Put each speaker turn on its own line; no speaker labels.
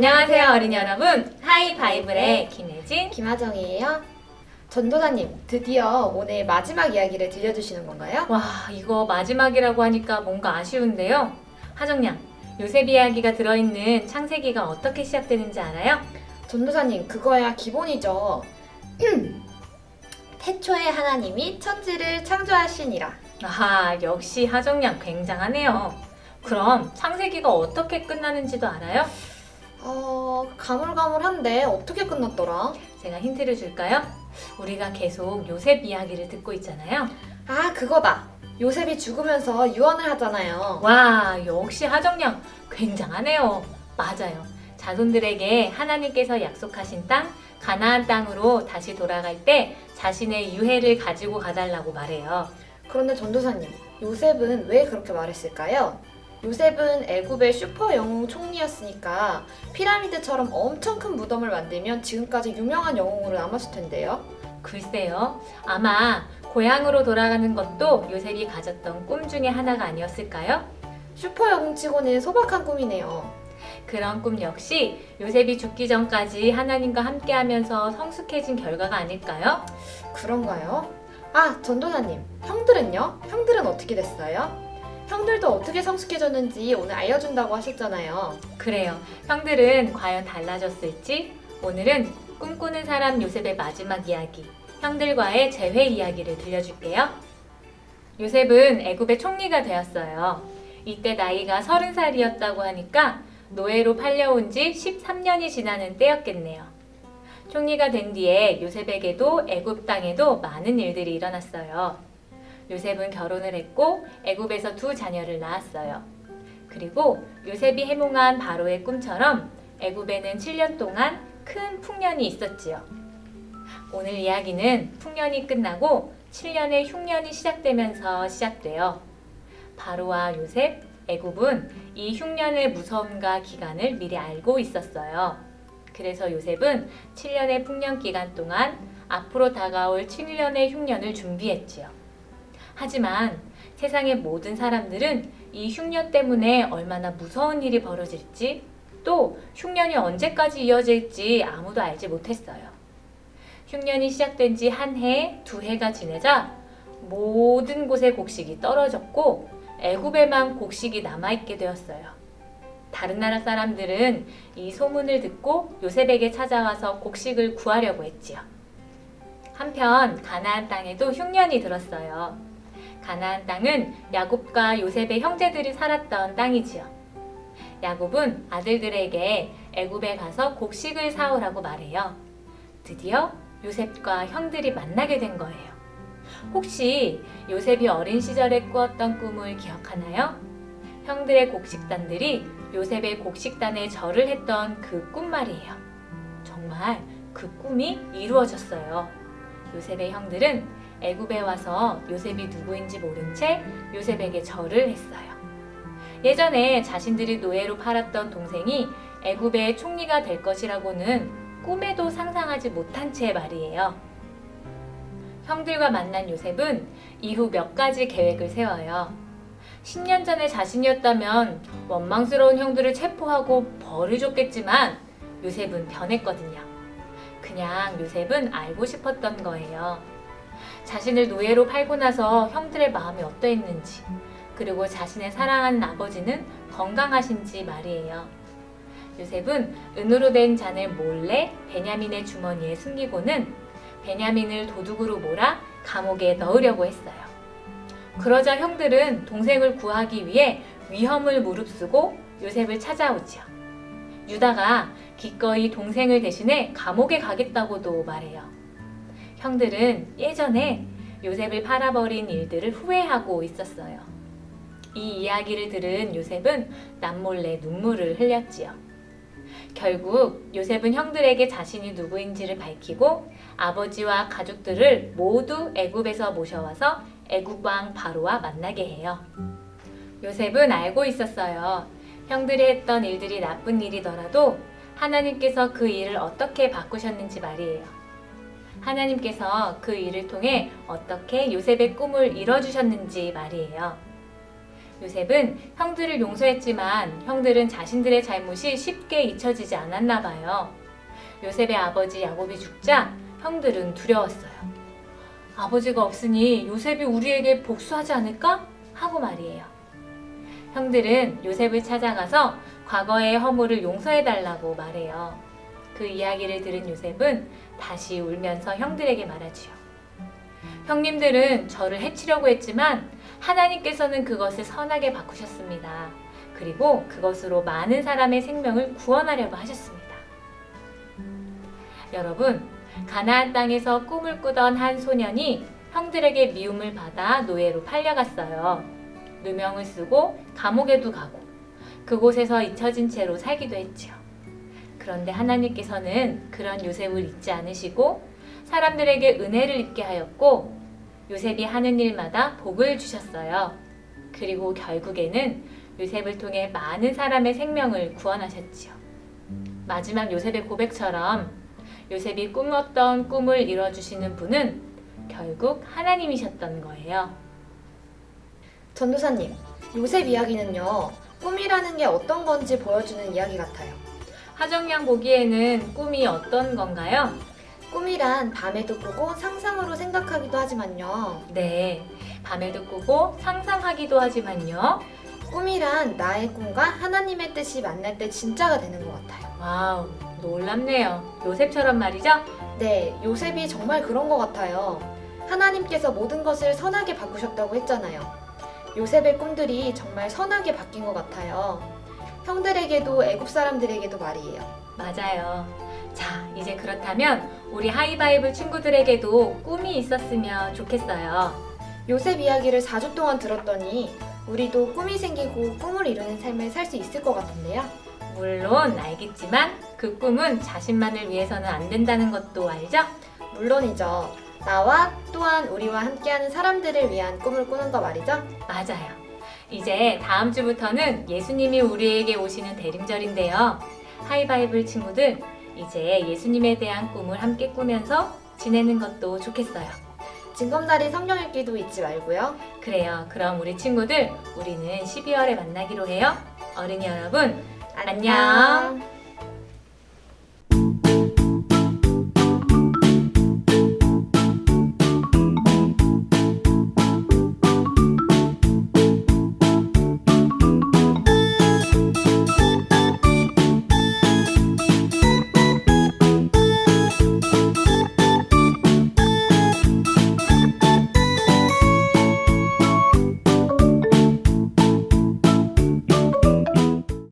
안녕하세요 어린이 여러분, 하이바이블의 김혜진,
김하정이에요. 전도사님, 드디어 오늘 마지막 이야기를 들려주시는 건가요?
와 이거 마지막이라고 하니까 뭔가 아쉬운데요. 하정양, 요셉 이야기가 들어있는 창세기가 어떻게 시작되는지 알아요?
전도사님, 그거야 기본이죠. 태초에 하나님이 천지를 창조하시니라.
아하, 역시 하정양 굉장하네요. 그럼 창세기가 어떻게 끝나는지도 알아요?
가물가물한데 어떻게 끝났더라?
제가 힌트를 줄까요? 우리가 계속 요셉 이야기를 듣고 있잖아요.
아, 그거다. 요셉이 죽으면서 유언을 하잖아요.
와, 역시 하정양 굉장하네요. 맞아요. 자손들에게 하나님께서 약속하신 땅, 가나안 땅으로 다시 돌아갈 때 자신의 유해를 가지고 가달라고 말해요.
그런데 전도사님, 요셉은 왜 그렇게 말했을까요? 요셉은 애굽의 슈퍼 영웅 총리였으니까 피라미드처럼 엄청 큰 무덤을 만들면 지금까지 유명한 영웅으로 남았을 텐데요.
글쎄요. 아마 고향으로 돌아가는 것도 요셉이 가졌던 꿈 중에 하나가 아니었을까요?
슈퍼 영웅치고는 소박한 꿈이네요.
그런 꿈 역시 요셉이 죽기 전까지 하나님과 함께하면서 성숙해진 결과가 아닐까요?
그런가요? 아, 전도사님, 형들은요? 형들은 어떻게 됐어요? 형들도 어떻게 성숙해졌는지 오늘 알려준다고 하셨잖아요.
그래요. 형들은 과연 달라졌을지? 오늘은 꿈꾸는 사람 요셉의 마지막 이야기, 형들과의 재회 이야기를 들려줄게요. 요셉은 애굽의 총리가 되었어요. 이때 나이가 30살이었다고 하니까 노예로 팔려온 지 13년이 지나는 때였겠네요. 총리가 된 뒤에 요셉에게도 애굽 땅에도 많은 일들이 일어났어요. 요셉은 결혼을 했고 애굽에서 2 자녀를 낳았어요. 그리고 요셉이 해몽한 바로의 꿈처럼 애굽에는 7년 동안 큰 풍년이 있었지요. 오늘 이야기는 풍년이 끝나고 7년의 흉년이 시작되면서 시작돼요. 바로와 요셉, 애굽은 이 흉년의 무서움과 기간을 미리 알고 있었어요. 그래서 요셉은 7년의 풍년 기간 동안 앞으로 다가올 7년의 흉년을 준비했지요. 하지만 세상의 모든 사람들은 이 흉년 때문에 얼마나 무서운 일이 벌어질지, 또 흉년이 언제까지 이어질지 아무도 알지 못했어요. 흉년이 시작된 지 1해, 2해가 지내자 모든 곳에 곡식이 떨어졌고 애굽에만 곡식이 남아있게 되었어요. 다른 나라 사람들은 이 소문을 듣고 요셉에게 찾아와서 곡식을 구하려고 했지요. 한편 가나안 땅에도 흉년이 들었어요. 가나안 땅은 야곱과 요셉의 형제들이 살았던 땅이지요. 야곱은 아들들에게 애굽에 가서 곡식을 사오라고 말해요. 드디어 요셉과 형들이 만나게 된 거예요. 혹시 요셉이 어린 시절에 꾸었던 꿈을 기억하나요? 형들의 곡식단들이 요셉의 곡식단에 절을 했던 그 꿈 말이에요. 정말 그 꿈이 이루어졌어요. 요셉의 형들은 애굽에 와서 요셉이 누구인지 모른 채 요셉에게 절을 했어요. 예전에 자신들이 노예로 팔았던 동생이 애굽의 총리가 될 것이라고는 꿈에도 상상하지 못한 채 말이에요. 형들과 만난 요셉은 이후 몇 가지 계획을 세워요. 10년 전에 자신이었다면 원망스러운 형들을 체포하고 벌을 줬겠지만 요셉은 변했거든요. 그냥 요셉은 알고 싶었던 거예요. 자신을 노예로 팔고 나서 형들의 마음이 어떠했는지, 그리고 자신의 사랑하는 아버지는 건강하신지 말이에요. 요셉은 은으로 된 잔을 몰래 베냐민의 주머니에 숨기고는 베냐민을 도둑으로 몰아 감옥에 넣으려고 했어요. 그러자 형들은 동생을 구하기 위해 위험을 무릅쓰고 요셉을 찾아오지요. 유다가 기꺼이 동생을 대신해 감옥에 가겠다고도 말해요. 형들은 예전에 요셉을 팔아버린 일들을 후회하고 있었어요. 이 이야기를 들은 요셉은 남몰래 눈물을 흘렸지요. 결국 요셉은 형들에게 자신이 누구인지를 밝히고 아버지와 가족들을 모두 애굽에서 모셔와서 애굽 왕 바로와 만나게 해요. 요셉은 알고 있었어요. 형들이 했던 일들이 나쁜 일이더라도 하나님께서 그 일을 어떻게 바꾸셨는지 말이에요. 하나님께서 그 일을 통해 어떻게 요셉의 꿈을 이뤄주셨는지 말이에요. 요셉은 형들을 용서했지만 형들은 자신들의 잘못이 쉽게 잊혀지지 않았나 봐요. 요셉의 아버지 야곱이 죽자 형들은 두려웠어요. 아버지가 없으니 요셉이 우리에게 복수하지 않을까? 하고 말이에요. 형들은 요셉을 찾아가서 과거의 허물을 용서해달라고 말해요. 그 이야기를 들은 요셉은 다시 울면서 형들에게 말하지요. 형님들은 저를 해치려고 했지만 하나님께서는 그것을 선하게 바꾸셨습니다. 그리고 그것으로 많은 사람의 생명을 구원하려고 하셨습니다. 여러분, 가나안 땅에서 꿈을 꾸던 한 소년이 형들에게 미움을 받아 노예로 팔려갔어요. 누명을 쓰고 감옥에도 가고 그곳에서 잊혀진 채로 살기도 했지요. 그런데 하나님께서는 그런 요셉을 잊지 않으시고 사람들에게 은혜를 입게 하였고 요셉이 하는 일마다 복을 주셨어요. 그리고 결국에는 요셉을 통해 많은 사람의 생명을 구원하셨지요. 마지막 요셉의 고백처럼 요셉이 꿈었던 꿈을 이뤄주시는 분은 결국 하나님이셨던 거예요.
전도사님, 요셉 이야기는요, 꿈이라는 게 어떤 건지 보여주는 이야기 같아요.
하정양 보기에는 꿈이 어떤 건가요?
꿈이란 밤에도 꾸고 상상으로 생각하기도 하지만요.
네, 밤에도 꾸고 상상하기도 하지만요.
꿈이란 나의 꿈과 하나님의 뜻이 만날 때 진짜가 되는 것 같아요.
와우, 놀랍네요. 요셉처럼 말이죠?
네, 요셉이 정말 그런 것 같아요. 하나님께서 모든 것을 선하게 바꾸셨다고 했잖아요. 요셉의 꿈들이 정말 선하게 바뀐 것 같아요. 형들에게도 애굽 사람들에게도 말이에요.
맞아요. 자, 이제 그렇다면 우리 하이바이블 친구들에게도 꿈이 있었으면 좋겠어요.
요셉 이야기를 4주 동안 들었더니 우리도 꿈이 생기고 꿈을 이루는 삶을 살 수 있을 것 같은데요.
물론 알겠지만 그 꿈은 자신만을 위해서는 안 된다는 것도 알죠?
물론이죠. 나와 또한 우리와 함께하는 사람들을 위한 꿈을 꾸는 거 말이죠.
맞아요. 이제 다음 주부터는 예수님이 우리에게 오시는 대림절인데요. 하이바이블 친구들, 이제 예수님에 대한 꿈을 함께 꾸면서 지내는 것도 좋겠어요.
징검다리 성경 읽기도 잊지 말고요.
그래요. 그럼 우리 친구들, 우리는 12월에 만나기로 해요. 어린이 여러분, 안녕.